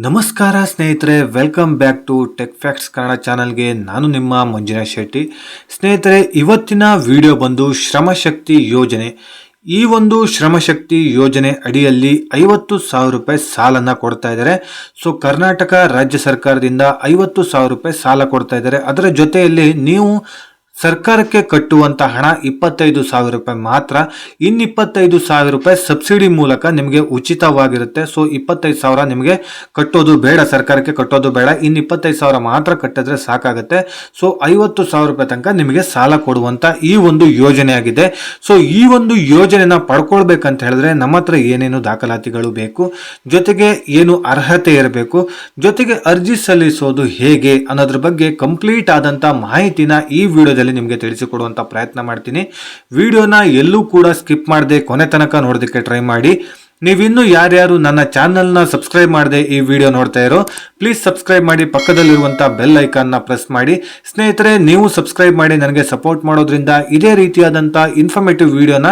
ನಮಸ್ಕಾರ ಸ್ನೇಹಿತರೆ, welcome back to tech facts Kannada ಚಾನಲ್ಗೆ. ನಾನು ನಿಮ್ಮ ಮಂಜುನಾಥ್ ಶೆಟ್ಟಿ. ಸ್ನೇಹಿತರೆ, ಇವತ್ತಿನ ವಿಡಿಯೋ ಬಂದು ಶ್ರಮಶಕ್ತಿ ಯೋಜನೆ. ಈ ಒಂದು ಶ್ರಮಶಕ್ತಿ ಯೋಜನೆ ಅಡಿಯಲ್ಲಿ 50,000 ರೂಪಾಯಿ ಸಾಲನ್ನು ಕೊಡ್ತಾ ಇದ್ದಾರೆ. ಸೊ ಕರ್ನಾಟಕ ರಾಜ್ಯ ಸರ್ಕಾರದಿಂದ 50,000 ರೂಪಾಯಿ ಸಾಲ ಕೊಡ್ತಾ ಇದ್ದಾರೆ. ಅದರ ಜೊತೆಯಲ್ಲಿ ನೀವು ಸರ್ಕಾರಕ್ಕೆ ಕಟ್ಟುವಂತ ಹಣ 25,000 ರೂಪಾಯಿ ಮಾತ್ರ. ಇನ್ನು 25,000 ರೂಪಾಯಿ ಸಬ್ಸಿಡಿ ಮೂಲಕ ನಿಮಗೆ ಉಚಿತವಾಗಿರುತ್ತೆ. ಸೊ 25,000 ನಿಮಗೆ ಕಟ್ಟೋದು ಬೇಡ, ಸರ್ಕಾರಕ್ಕೆ ಕಟ್ಟೋದು ಬೇಡ. ಇನ್ನು 25,000 ಮಾತ್ರ ಕಟ್ಟಿದ್ರೆ ಸಾಕಾಗುತ್ತೆ. ಸೊ 50,000 ರೂಪಾಯಿ ತನಕ ನಿಮಗೆ ಸಾಲ ಕೊಡುವಂತ ಈ ಒಂದು ಯೋಜನೆ ಆಗಿದೆ. ಸೊ ಈ ಒಂದು ಯೋಜನೆನ ಪಡ್ಕೊಳ್ಬೇಕಂತ ಹೇಳಿದ್ರೆ ನಮ್ಮ ಹತ್ರ ಏನೇನು ದಾಖಲಾತಿಗಳು ಬೇಕು, ಜೊತೆಗೆ ಏನು ಅರ್ಹತೆ ಇರಬೇಕು, ಜೊತೆಗೆ ಅರ್ಜಿ ಸಲ್ಲಿಸೋದು ಹೇಗೆ ಅನ್ನೋದ್ರ ಬಗ್ಗೆ ಕಂಪ್ಲೀಟ್ ಆದಂತ ಮಾಹಿತಿನ ಈ ವಿಡಿಯೋದಲ್ಲಿ ನಿಮಗೆ ತಿಳಿಸಿಕೊಡುವಂತ ಪ್ರಯತ್ನ ಮಾಡ್ತೀನಿ. ವಿಡಿಯೋನ ಎಲ್ಲೂ ಕೂಡ ಸ್ಕಿಪ್ ಮಾಡದೆ ಕೊನೆ ತನಕ ನೋಡೋದಕ್ಕೆ ಟ್ರೈ ಮಾಡಿ. ನೀವಿನ್ನೂ ಯಾರ್ಯಾರು ನನ್ನ ಚಾನಲ್ನ ಸಬ್ಸ್ಕ್ರೈಬ್ ಮಾಡದೆ ಈ ವಿಡಿಯೋ ನೋಡ್ತಾ ಇರೋ, ಪ್ಲೀಸ್ ಸಬ್ಸ್ಕ್ರೈಬ್ ಮಾಡಿ, ಪಕ್ಕದಲ್ಲಿರುವಂಥ ಬೆಲ್ ಐಕಾನ್ನ ಪ್ರೆಸ್ ಮಾಡಿ. ಸ್ನೇಹಿತರೆ, ನೀವು ಸಬ್ಸ್ಕ್ರೈಬ್ ಮಾಡಿ ನನಗೆ ಸಪೋರ್ಟ್ ಮಾಡೋದ್ರಿಂದ ಇದೇ ರೀತಿಯಾದಂಥ ಇನ್ಫಾರ್ಮೇಟಿವ್ ವಿಡಿಯೋನ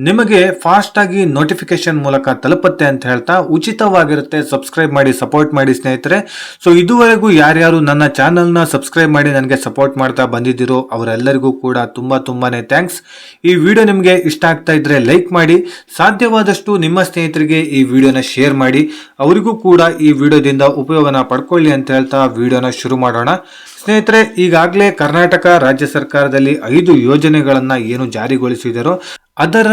ನಿಮಗೆ ಫಾಸ್ಟ್ ಆಗಿ ನೋಟಿಫಿಕೇಶನ್ ಮೂಲಕ ತಲುಪುತ್ತೆ ಅಂತ ಹೇಳ್ತಾ ಉಚಿತವಾಗಿರುತ್ತೆ. ಸಬ್ಸ್ಕ್ರೈಬ್ ಮಾಡಿ, ಸಪೋರ್ಟ್ ಮಾಡಿ ಸ್ನೇಹಿತರೆ. ಸೊ ಇದುವರೆಗೂ ಯಾರ್ಯಾರು ನನ್ನ ಚಾನಲ್ನ ಸಬ್ಸ್ಕ್ರೈಬ್ ಮಾಡಿ ನನಗೆ ಸಪೋರ್ಟ್ ಮಾಡ್ತಾ ಬಂದಿದ್ದೀರೋ ಅವರೆಲ್ಲರಿಗೂ ಕೂಡ ತುಂಬಾನೇ ಥ್ಯಾಂಕ್ಸ್. ಈ ವಿಡಿಯೋ ನಿಮಗೆ ಇಷ್ಟ ಆಗ್ತಾ ಇದ್ರೆ ಲೈಕ್ ಮಾಡಿ, ಸಾಧ್ಯವಾದಷ್ಟು ನಿಮ್ಮ ಸ್ನೇಹಿತರಿಗೆ ಈ ವಿಡಿಯೋನ ಶೇರ್ ಮಾಡಿ, ಅವರಿಗೂ ಕೂಡ ಈ ವಿಡಿಯೋದಿಂದ ಉಪಯೋಗನ ಪಡ್ಕೊಳ್ಳಿ ಅಂತ ಹೇಳ್ತಾ ವಿಡಿಯೋನ ಶುರು ಮಾಡೋಣ. ಸ್ನೇಹಿತರೆ, ಈಗಾಗಲೇ ಕರ್ನಾಟಕ ರಾಜ್ಯ ಸರ್ಕಾರದಲ್ಲಿ 5 ಯೋಜನೆಗಳನ್ನ ಏನು ಜಾರಿಗೊಳಿಸಿದರೋ ಅದರ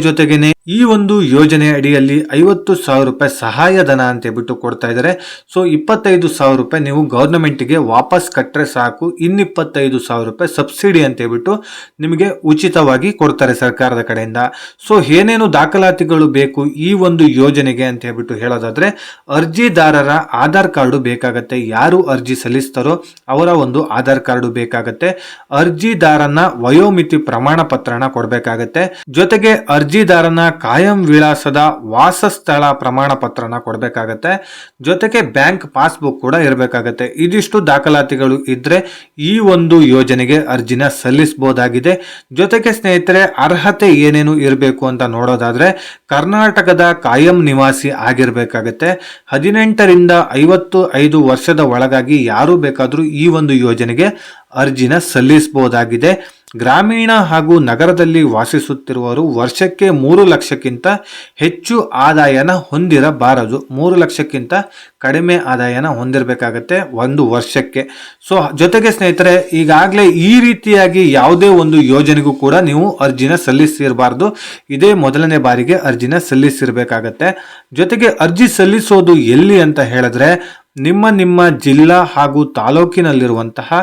ಜೊತೆಗೇನೆ ಈ ಒಂದು ಯೋಜನೆ ಅಡಿಯಲ್ಲಿ 50,000 ರೂಪಾಯಿ ಸಹಾಯಧನ ಅಂತ ಹೇಳ್ಬಿಟ್ಟು ಕೊಡ್ತಾ ಇದ್ದಾರೆ. ಸೊ 25,000 ರೂಪಾಯಿ ನೀವು ಗವರ್ನಮೆಂಟ್ಗೆ ವಾಪಸ್ ಕಟ್ಟರೆ ಸಾಕು. ಇನ್ನು 25,000 ರೂಪಾಯಿ ಸಬ್ಸಿಡಿ ಅಂತ ಹೇಳ್ಬಿಟ್ಟು ನಿಮಗೆ ಉಚಿತವಾಗಿ ಕೊಡ್ತಾರೆ ಸರ್ಕಾರದ ಕಡೆಯಿಂದ. ಸೊ ಏನೇನು ದಾಖಲಾತಿಗಳು ಬೇಕು ಈ ಒಂದು ಯೋಜನೆಗೆ ಅಂತ ಹೇಳ್ಬಿಟ್ಟು ಹೇಳೋದಾದ್ರೆ, ಅರ್ಜಿದಾರರ ಆಧಾರ್ ಕಾರ್ಡು ಬೇಕಾಗತ್ತೆ. ಯಾರು ಅರ್ಜಿ ಸಲ್ಲಿಸ್ತಾರೋ ಅವರ ಒಂದು ಆಧಾರ್ ಕಾರ್ಡು ಬೇಕಾಗತ್ತೆ. ಅರ್ಜಿದಾರನ ವಯೋಮಿತಿ ಪ್ರಮಾಣ ಪತ್ರನ ಕೊಡಬೇಕಾಗತ್ತೆ. ಜೊತೆಗೆ ಅರ್ಜಿದಾರನ ಕಾಯಂ ವಿಳಾಸದ ವಾಸಸ್ಥಳ ಪ್ರಮಾಣ ಪತ್ರನ ಕೊಡಬೇಕಾಗತ್ತೆ. ಜೊತೆಗೆ ಬ್ಯಾಂಕ್ ಪಾಸ್ಬುಕ್ ಕೂಡ ಇರಬೇಕಾಗತ್ತೆ. ಇದಿಷ್ಟು ದಾಖಲಾತಿಗಳು ಇದ್ರೆ ಈ ಒಂದು ಯೋಜನೆಗೆ ಅರ್ಜಿನ ಸಲ್ಲಿಸಬಹುದಾಗಿದೆ. ಜೊತೆಗೆ ಸ್ನೇಹಿತರೆ, ಅರ್ಹತೆ ಏನೇನು ಇರಬೇಕು ಅಂತ ನೋಡೋದಾದ್ರೆ, ಕರ್ನಾಟಕದ ಕಾಯಂ ನಿವಾಸಿ ಆಗಿರ್ಬೇಕಾಗತ್ತೆ. 18ರಿಂದ 55 ವರ್ಷದ ಒಳಗಾಗಿ ಯಾರು ಬೇಕಾದ್ರೂ ಈ ಒಂದು ಯೋಜನೆಗೆ ಅರ್ಜಿನ ಸಲ್ಲಿಸಬಹುದಾಗಿದೆ. ಗ್ರಾಮೀಣ ಹಾಗೂ ನಗರದಲ್ಲಿ ವಾಸಿಸುತ್ತಿರುವವರು ವರ್ಷಕ್ಕೆ 3 ಲಕ್ಷಕ್ಕಿಂತ ಹೆಚ್ಚು ಆದಾಯನ ಹೊಂದಿರಬಾರದು. 3 ಲಕ್ಷಕ್ಕಿಂತ ಕಡಿಮೆ ಆದಾಯನ ಹೊಂದಿರಬೇಕಾಗತ್ತೆ ಒಂದು ವರ್ಷಕ್ಕೆ. ಸೊ ಜೊತೆಗೆ ಸ್ನೇಹಿತರೆ, ಈಗಾಗಲೇ ಈ ರೀತಿಯಾಗಿ ಯಾವುದೇ ಒಂದು ಯೋಜನೆಗೂ ಕೂಡ ನೀವು ಅರ್ಜಿನ ಸಲ್ಲಿಸಿರಬಾರ್ದು. ಇದೇ ಮೊದಲನೇ ಬಾರಿಗೆ ಅರ್ಜಿನ ಸಲ್ಲಿಸಿರ್ಬೇಕಾಗತ್ತೆ. ಜೊತೆಗೆ ಅರ್ಜಿ ಸಲ್ಲಿಸೋದು ಎಲ್ಲಿ ಅಂತ ಹೇಳಿದ್ರೆ, ನಿಮ್ಮ ಜಿಲ್ಲಾ ಹಾಗೂ ತಾಲೂಕಿನಲ್ಲಿರುವಂತಹ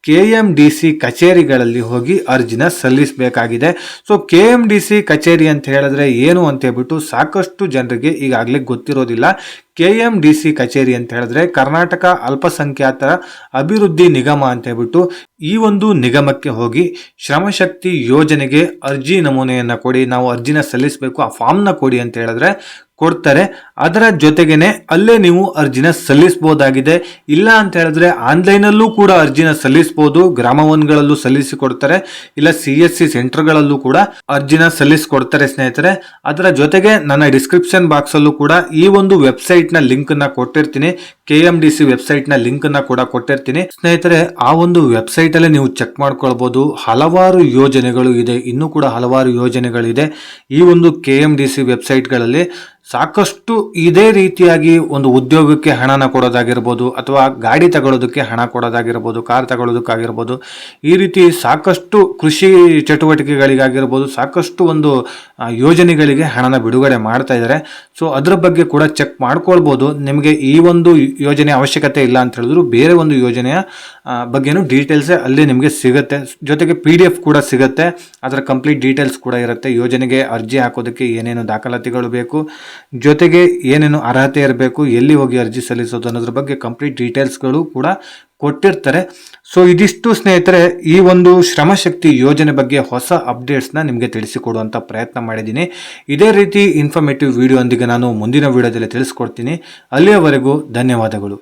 KMDC ಕಚೇರಿಗಳಲ್ಲಿ ಹೋಗಿ ಅರ್ಜಿನ ಸಲ್ಲಿಸಬೇಕಾಗಿದೆ. ಸೊ KMDC ಕಚೇರಿ ಅಂತ ಹೇಳಿದ್ರೆ ಏನು ಅಂತ ಹೇಳ್ಬಿಟ್ಟು ಸಾಕಷ್ಟು ಜನರಿಗೆ ಈಗಾಗಲೇ ಗೊತ್ತಿರೋದಿಲ್ಲ. KMDC ಕಚೇರಿ ಅಂತ ಹೇಳಿದ್ರೆ ಕರ್ನಾಟಕ ಅಲ್ಪಸಂಖ್ಯಾತರ ಅಭಿವೃದ್ಧಿ ನಿಗಮ ಅಂತ ಹೇಳ್ಬಿಟ್ಟು ಈ ಒಂದು ನಿಗಮಕ್ಕೆ ಹೋಗಿ ಶ್ರಮಶಕ್ತಿ ಯೋಜನೆಗೆ ಅರ್ಜಿ ನಮೂನೆಯನ್ನ ಕೊಡಿ, ನಾವು ಅರ್ಜಿನ ಸಲ್ಲಿಸಬೇಕು, ಆ ಫಾರ್ಮ್ನ ಕೊಡಿ ಅಂತ ಹೇಳಿದ್ರೆ ಕೊಡ್ತಾರೆ. ಅದರ ಜೊತೆಗೇನೆ ಅಲ್ಲೇ ನೀವು ಅರ್ಜಿನ ಸಲ್ಲಿಸಬಹುದಾಗಿದೆ. ಇಲ್ಲ ಅಂತ ಹೇಳಿದ್ರೆ ಆನ್ಲೈನಲ್ಲೂ ಕೂಡ ಅರ್ಜಿನ ಸಲ್ಲಿಸಬಹುದು. ಗ್ರಾಮ ಒನ್ಗಳಲ್ಲೂ ಸಲ್ಲಿಸಿಕೊಡ್ತಾರೆ, ಇಲ್ಲ CSC ಸೆಂಟರ್ಗಳಲ್ಲೂ ಕೂಡ ಅರ್ಜಿನ ಸಲ್ಲಿಸಿಕೊಡ್ತಾರೆ ಸ್ನೇಹಿತರೆ. ಅದರ ಜೊತೆಗೆ ನನ್ನ ಡಿಸ್ಕ್ರಿಪ್ಷನ್ ಬಾಕ್ಸ್ ಅಲ್ಲೂ ಕೂಡ ಈ ಒಂದು ವೆಬ್ಸೈಟ್ ನ ಲಿಂಕ್ ನ ಕೊಟ್ಟಿರ್ತೀನಿ. KMDC ವೆಬ್ಸೈಟ್ ನ ಲಿಂಕ್ ನ ಕೂಡ ಕೊಟ್ಟಿರ್ತೀನಿ ಸ್ನೇಹಿತರೆ. ಆ ಒಂದು ವೆಬ್ಸೈಟ್ ಅಲ್ಲಿ ನೀವು ಚೆಕ್ ಮಾಡ್ಕೊಳ್ಬಹುದು. ಹಲವಾರು ಯೋಜನೆಗಳು ಇದೆ, ಇನ್ನೂ ಕೂಡ ಹಲವಾರು ಯೋಜನೆಗಳಿದೆ ಈ ಒಂದು KMDC ವೆಬ್ಸೈಟ್ ಗಳಲ್ಲಿ. ಸಾಕಷ್ಟು ಇದೇ ರೀತಿಯಾಗಿ ಒಂದು ಉದ್ಯೋಗಕ್ಕೆ ಹಣನ ಕೊಡೋದಾಗಿರ್ಬೋದು, ಅಥವಾ ಗಾಡಿ ತಗೊಳ್ಳೋದಕ್ಕೆ ಹಣ ಕೊಡೋದಾಗಿರ್ಬೋದು, ಕಾರ್ ತಗೊಳ್ಳೋದಕ್ಕಾಗಿರ್ಬೋದು, ಈ ರೀತಿ ಸಾಕಷ್ಟು ಕೃಷಿ ಚಟುವಟಿಕೆಗಳಿಗಾಗಿರ್ಬೋದು ಸಾಕಷ್ಟು ಒಂದು ಯೋಜನೆಗಳಿಗೆ ಹಣನ ಬಿಡುಗಡೆ ಮಾಡ್ತಾ ಇದ್ದಾರೆ. ಸೊ ಅದ್ರ ಬಗ್ಗೆ ಕೂಡ ಚೆಕ್ ಮಾಡ್ಕೊಳ್ಬೋದು. ನಿಮಗೆ ಈ ಒಂದು ಯೋಜನೆ ಅವಶ್ಯಕತೆ ಇಲ್ಲ ಅಂತ ಹೇಳಿದ್ರು ಬೇರೆ ಒಂದು ಯೋಜನೆಯ ಬಗ್ಗೆನೂ ಡೀಟೇಲ್ಸ್ ಅಲ್ಲಿ ನಿಮಗೆ ಸಿಗುತ್ತೆ. ಜೊತೆಗೆ PDF ಕೂಡ ಸಿಗುತ್ತೆ, ಅದರ ಕಂಪ್ಲೀಟ್ ಡೀಟೇಲ್ಸ್ ಕೂಡ ಇರುತ್ತೆ. ಯೋಜನೆಗೆ ಅರ್ಜಿ ಹಾಕೋದಕ್ಕೆ ಏನೇನು ದಾಖಲಾತಿಗಳು ಬೇಕು, ಜೊತೆಗೆ ಏನೇನು ಅರ್ಹತೆ ಇರಬೇಕು, ಎಲ್ಲಿ ಹೋಗಿ ಅರ್ಜಿ ಸಲ್ಲಿಸೋದು ಅನ್ನೋದ್ರ ಬಗ್ಗೆ ಕಂಪ್ಲೀಟ್ ಡೀಟೇಲ್ಸ್ಗಳು ಕೂಡ ಕೊಟ್ಟಿರ್ತಾರೆ. ಸೊ ಇದಿಷ್ಟು ಸ್ನೇಹಿತರೆ, ಈ ಒಂದು ಶ್ರಮಶಕ್ತಿ ಯೋಜನೆ ಬಗ್ಗೆ ಹೊಸ ಅಪ್ಡೇಟ್ಸ್ನ ನಿಮಗೆ ತಿಳಿಸಿಕೊಡುವಂಥ ಪ್ರಯತ್ನ ಮಾಡಿದ್ದೀನಿ. ಇದೇ ರೀತಿ ಇನ್ಫಾರ್ಮೇಟಿವ್ ವಿಡಿಯೋ ಒಂದಿಗೆ ನಾನು ಮುಂದಿನ ವಿಡಿಯೋದಲ್ಲಿ ತಿಳಿಸ್ಕೊಡ್ತೀನಿ. ಅಲ್ಲಿಯವರೆಗೂ ಧನ್ಯವಾದಗಳು.